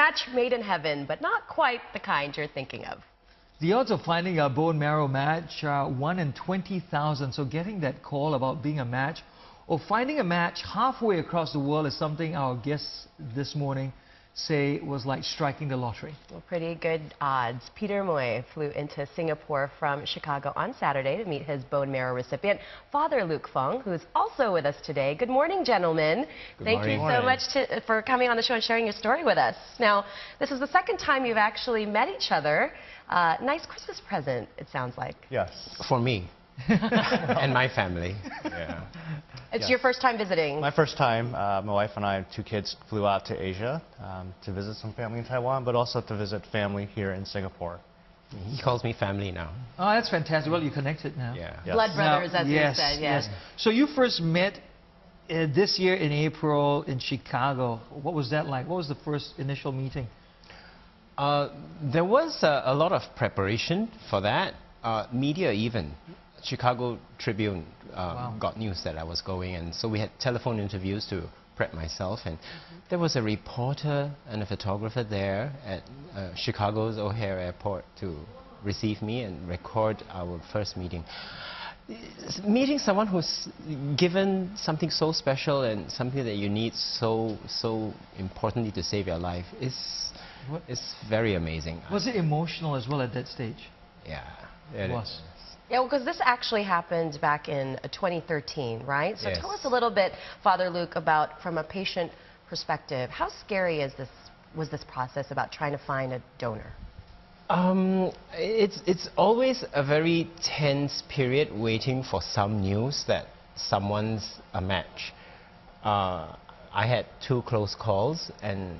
match made in heaven, but not quite the kind you're thinking of. The odds of finding a bone marrow match are 1 in 20,000. So getting that call about being a match or finding a match halfway across the world is something our guests this morning say was like striking the lottery. Well, pretty good odds. Peter Moy flew into Singapore from Chicago on Saturday to meet his bone marrow recipient, Father Luke Fong, who's also with us today. Good morning, gentlemen. Thank you so much for coming on the show and sharing your story with us. Now, this is the second time you've actually met each other. Nice Christmas present, it sounds like. Yes. For me. And my family. Yeah. It's your first time visiting? My first time. My wife and I, 2 kids, flew out to Asia to visit some family in Taiwan, but also to visit family here in Singapore. He calls me family now. Oh, that's fantastic. Well, you're connected now. Yeah. Yes. Blood brothers, as yes, you said, yes. So you first met this year in April in Chicago. What was that like? What was the first initial meeting? There was a lot of preparation for that. Media even. Chicago Tribune got news that I was going, and so we had telephone interviews to prep myself, and there was a reporter and a photographer there at Chicago's O'Hare Airport to receive me and record our first meeting. Meeting someone who's given something so special and something that you need so importantly to save your life is very amazing. Was it emotional as well at that stage? Yeah, it was. Yeah, well, because this actually happened back in 2013, right? So yes. Tell us a little bit, Father Luke, about from a patient perspective, how scary was this process about trying to find a donor? It's always a very tense period waiting for some news that someone's a match. I had 2 close calls, and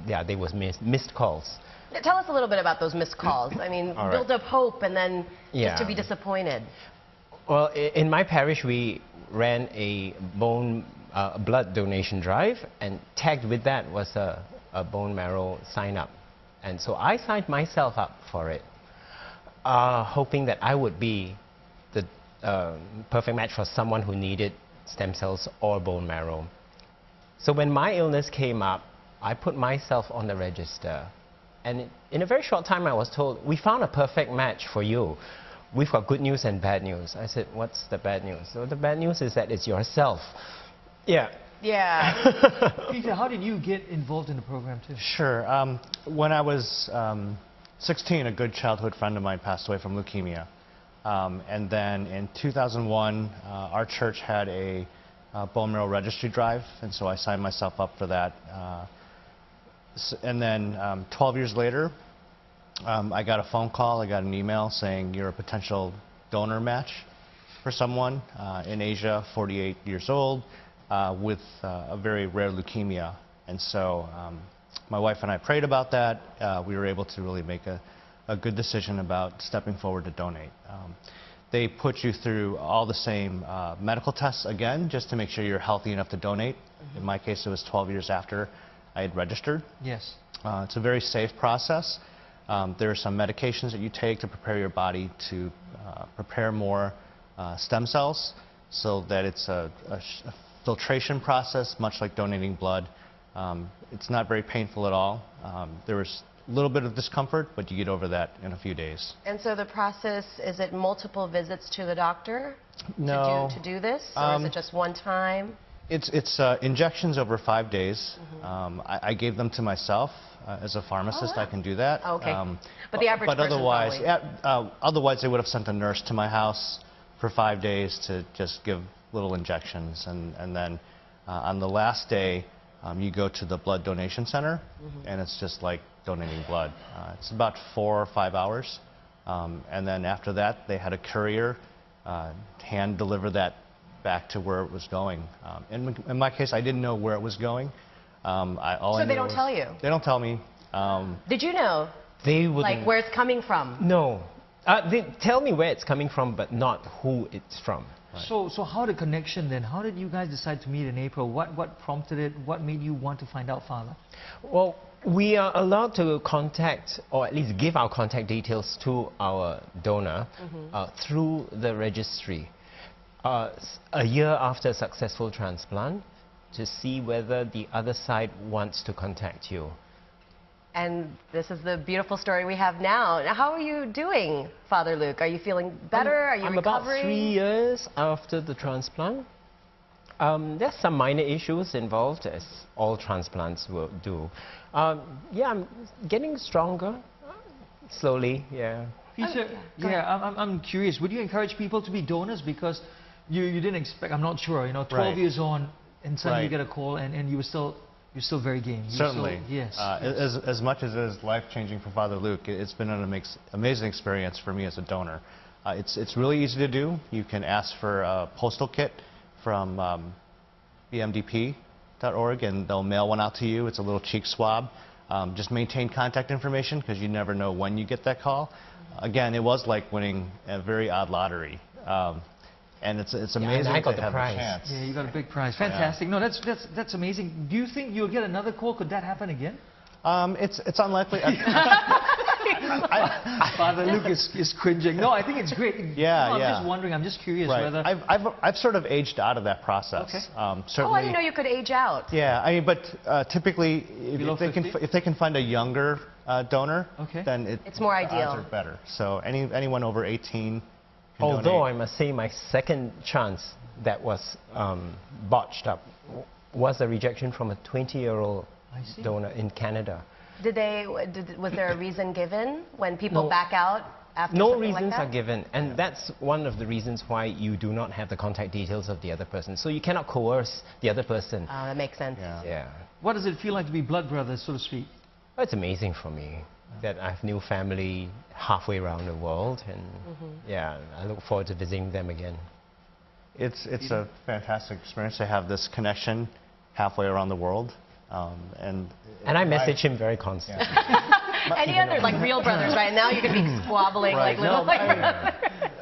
yeah, they was missed calls. Tell us a little bit about those missed calls. I mean, build up hope and then just to be disappointed. Well, in my parish, we ran a blood donation drive, and tagged with that was a bone marrow sign-up. And so I signed myself up for it, hoping that I would be the perfect match for someone who needed stem cells or bone marrow. So when my illness came up, I put myself on the register. And in a very short time, I was told, we found a perfect match for you. We've got good news and bad news. I said, what's the bad news? So the bad news is that it's yourself. Yeah. Yeah. Peter, how did you get involved in the program too? Sure. When I was 16, a good childhood friend of mine passed away from leukemia. And then in 2001, our church had a bone marrow registry drive, and so I signed myself up for that. And then 12 years later, I got a phone call, I got an email saying you're a potential donor match for someone in Asia, 48 years old, with a very rare leukemia. And so my wife and I prayed about that. We were able to really make a good decision about stepping forward to donate. They put you through all the same medical tests again, just to make sure you're healthy enough to donate. In my case, it was 12 years after I had registered. Yes. It's a very safe process. There are some medications that you take to prepare your body to prepare more stem cells, so that it's a filtration process, much like donating blood. It's not very painful at all. There was a little bit of discomfort, but you get over that in a few days. And so the process, is it multiple visits to the doctor to do this, or is it just one time? It's injections over 5 days. I gave them to myself. As a pharmacist, I can do that. Okay. But the average person otherwise, otherwise they would have sent a nurse to my house for 5 days to just give little injections. And then on the last day, you go to the blood donation center, and it's just like donating blood. It's about 4 or 5 hours. And then after that, they had a courier hand deliver that back to where it was going. In my case, I didn't know where it was going. So they don't tell you? They don't tell me. Did you know? They wouldn't. Like where it's coming from? No. They tell me where it's coming from, but not who it's from. Right. So how the connection then? How did you guys decide to meet in April? What prompted it? What made you want to find out, Father? Well, we are allowed to contact, or at least give our contact details to our donor through the registry. A year after a successful transplant, to see whether the other side wants to contact you. And this is the beautiful story we have now. Now, how are you doing, Father Luke? Are you feeling better? Are you I'm recovering? about 3 years after the transplant. There's some minor issues involved, as all transplants will do. Yeah, I'm getting stronger, slowly, yeah. Peter, I'm curious. Would you encourage people to be donors? Because you didn't expect, I'm not sure, 12 Right. years on, and suddenly you Right. get a call, and you're still very game. Certainly. Yes. As much as it is life-changing for Father Luke, it's been an amazing experience for me as a donor. It's really easy to do. You can ask for a postal kit from bmdp.org, and they'll mail one out to you. It's a little cheek swab. Just maintain contact information, because you never know when you get that call. Again, it was like winning a very odd lottery. And it's amazing and I got to the have prize. a chance. Yeah, you got a big prize. Fantastic. No, that's amazing. Do you think you'll get another call? Could that happen again? It's unlikely. Father Luke is cringing. No, I think it's great. Yeah, I'm yeah. just wondering. I'm just curious Right. whether. I've sort of aged out of that process. Okay. Certainly. Oh, I didn't know you could age out. Yeah, I mean, but typically, Below if they can find a younger donor, Okay. then It's more the odds ideal. are better. So anyone over 18 can Although I donate. must say my second chance that was botched up was a rejection from a 20-year-old I see. donor in Canada. Was there a reason given when people No. back out after No something reasons like are that? given, and that's one of the reasons why you do not have the contact details of the other person. So you cannot coerce the other person. Oh, that makes sense. Yeah. Yeah. What does it feel like to be blood brothers, so to speak? Well, it's amazing for me that I have new family halfway around the world, and yeah, I look forward to visiting them again. It's a fantastic experience to have this connection halfway around the world. And I message him very constantly. Any other, like real brothers, right? Now you could be squabbling like little...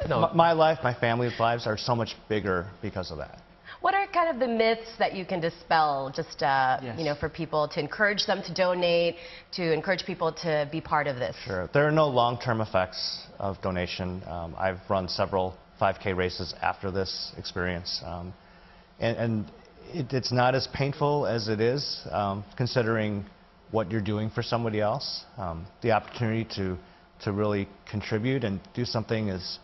No, My life, my family's lives are so much bigger because of that. What are kind of the myths that you can dispel, just for people to encourage them to donate, to encourage people to be part of this? Sure. There are no long-term effects of donation. I've run several 5K races after this experience. And it's not as painful as it is, considering what you're doing for somebody else. The opportunity to really contribute and do something has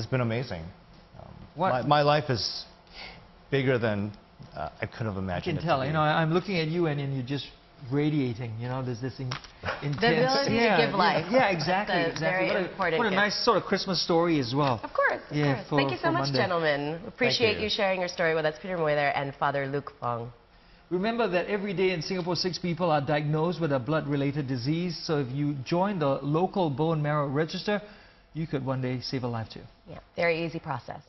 been amazing. My life is bigger than I could have I imagined. can tell. I'm looking at you, and you're just radiating. There's this intense. The ability to give life. Yeah, exactly. That's a very important What a gift. nice sort of Christmas story as well. Of course, of Yeah, course. Thank you so for much, Monday. gentlemen. Appreciate you. you sharing your story with us. Peter Moy there and Father Luke Fong. Remember that every day in Singapore, 6 people are diagnosed with a blood-related disease. So if you join the local bone marrow register, you could one day save a life too. Yeah, very easy process.